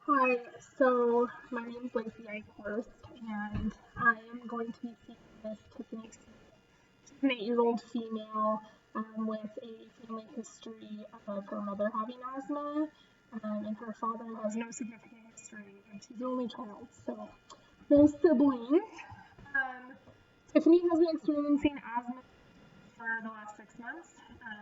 Hi, so my name is Lacey.Eichhorst, and I am going to be seeing Miss Tiffany. She's an 8-year-old female with a family history of her mother having asthma, and her father has no significant history, and she's the only child, so no siblings. Tiffany has been experiencing asthma for the last 6 months.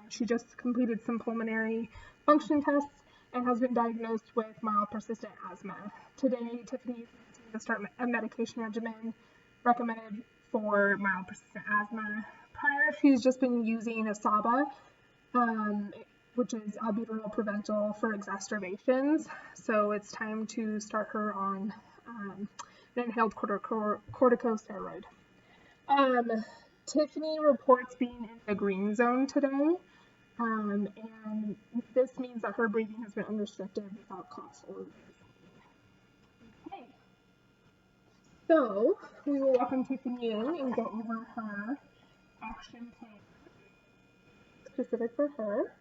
She just completed some pulmonary function tests and has been diagnosed with mild persistent asthma. Today, Tiffany is going to start a medication regimen recommended for mild persistent asthma. Prior, she's just been using Asthma, which is albuterol preventable for exacerbations. So it's time to start her on an inhaled corticosteroid. Tiffany reports being in the green zone today, and this means that her breathing has been unrestricted without cough or wheezing. Okay, so we will welcome Tiffany in and go over her action plan specific for her.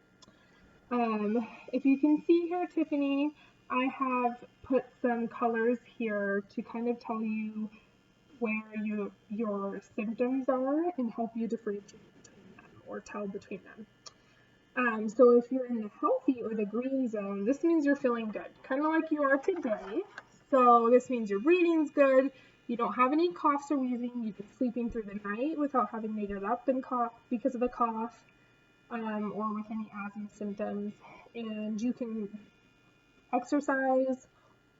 If you can see here, Tiffany, I have put some colors here to kind of tell you where your symptoms are and help you differentiate between them or tell between them. So if you're in the healthy or the green zone, this means you're feeling good, kind of like you are today. So this means your breathing's good, you don't have any coughs or wheezing, you've been sleeping through the night without having to get up and cough because of a cough, or with any asthma symptoms, and you can exercise,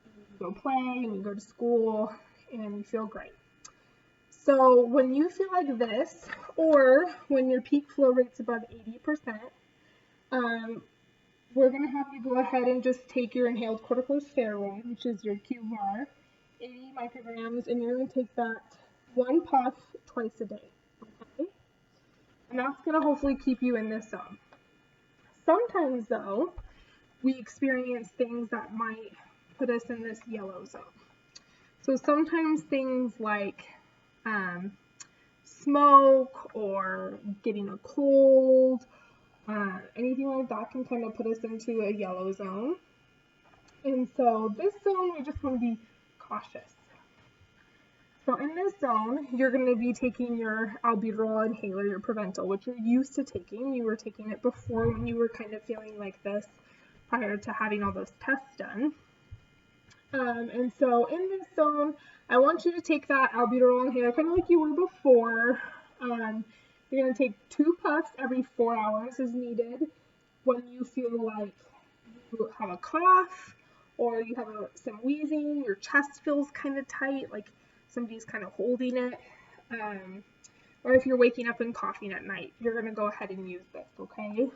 you go play, and you go to school, and you feel great. So when you feel like this, or when your peak flow rate's above 80%, we're going to have you go ahead and just take your inhaled corticosteroid, which is your QVAR, 80 micrograms, and you're going to take that one puff twice a day, okay? And that's going to hopefully keep you in this zone. Sometimes, though, we experience things that might put us in this yellow zone. So sometimes things like smoke or getting a cold, anything like that can kind of put us into a yellow zone. And so this zone, we just want to be cautious. So in this zone, you're going to be taking your albuterol inhaler, your Preventil, which you're used to taking. You were taking it before when you were kind of feeling like this prior to having all those tests done. And so in this zone, I want you to take that albuterol inhaler kind of like you were before. You're going to take 2 puffs every 4 hours as needed. When you feel like you have a cough or you have some wheezing, your chest feels kind of tight, like somebody's kind of holding it, or if you're waking up and coughing at night, you're going to go ahead and use this, okay?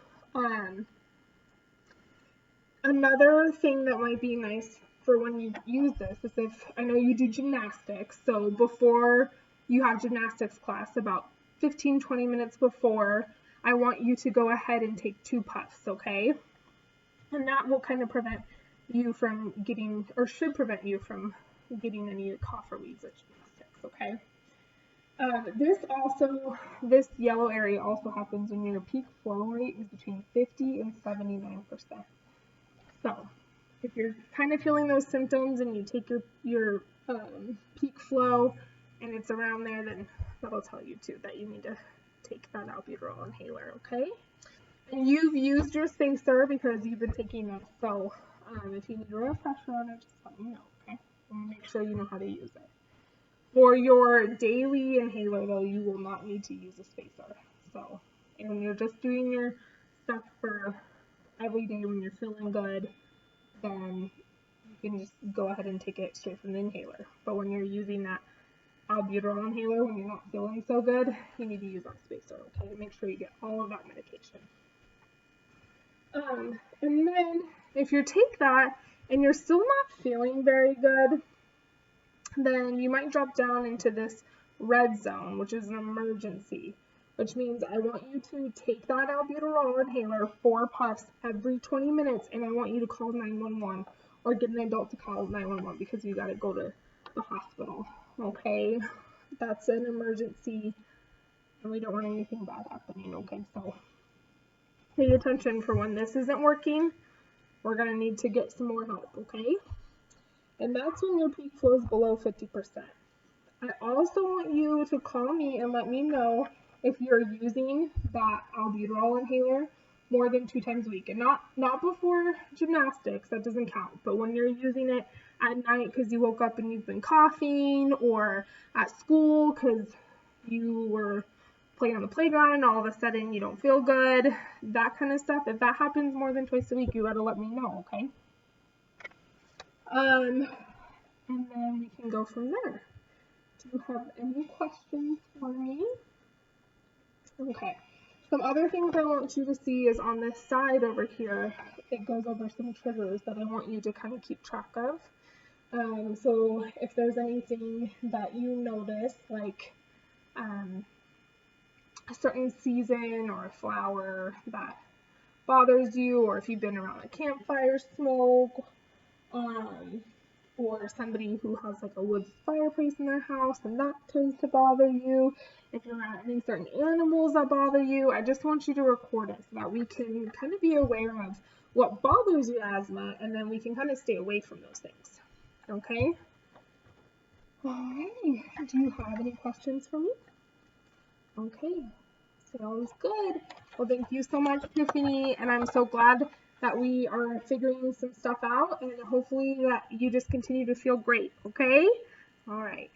Another thing that might be nice for when you use this is if, I know you do gymnastics, so before you have gymnastics class, about 15-20 minutes before, I want you to go ahead and take 2 puffs, okay? And that will kind of prevent you from getting, or should prevent you from getting any cough or wheeze at gymnastics, okay? This yellow area also happens when your peak flow rate is between 50 and 79%. So if you're kind of feeling those symptoms and you take your peak flow and it's around there, then that'll tell you too that you need to take that albuterol inhaler, okay? And you've used your spacer because you've been taking this, so if you need a refresher on it, just let me know, okay? And make sure you know how to use it. For your daily inhaler, though, you will not need to use a spacer. So, and when you're just doing your stuff for every day when you're feeling good, then you can just go ahead and take it straight from the inhaler. But when you're using that albuterol inhaler, when you're not feeling so good, you need to use that spacer, okay? Make sure you get all of that medication. And then if you take that and you're still not feeling very good, then you might drop down into this red zone, which is an emergency, which means I want you to take that albuterol inhaler 4 puffs every 20 minutes, and I want you to call 911 or get an adult to call 911 because you got to go to the hospital, okay? That's an emergency, and we don't want anything bad happening, okay? So pay attention for when this isn't working. We're going to need to get some more help, okay? and that's when your peak flow is below 50%. I also want you to call me and let me know if you're using that albuterol inhaler more than 2 times a week, and not before gymnastics, that doesn't count, but when you're using it at night because you woke up and you've been coughing, or at school because you were playing on the playground and all of a sudden you don't feel good, that kind of stuff. If that happens more than twice a week, you gotta let me know, okay? And then we can go from there. Do you have any questions for me? Okay. Some other things I want you to see is on this side over here, it goes over some triggers that I want you to kind of keep track of. So if there's anything that you notice, like a certain season or a flower that bothers you, or if you've been around a campfire smoke, or somebody who has like a wood fireplace in their house and that tends to bother you, if you're around any certain animals that bother you, I just want you to record it so that we can kind of be aware of what bothers your asthma, and then we can kind of stay away from those things. Okay? Alrighty. Do you have any questions for me? Okay. Sounds good. Well, thank you so much, Tiffany, and I'm so glad that we are figuring some stuff out, and hopefully that you just continue to feel great, okay? All right.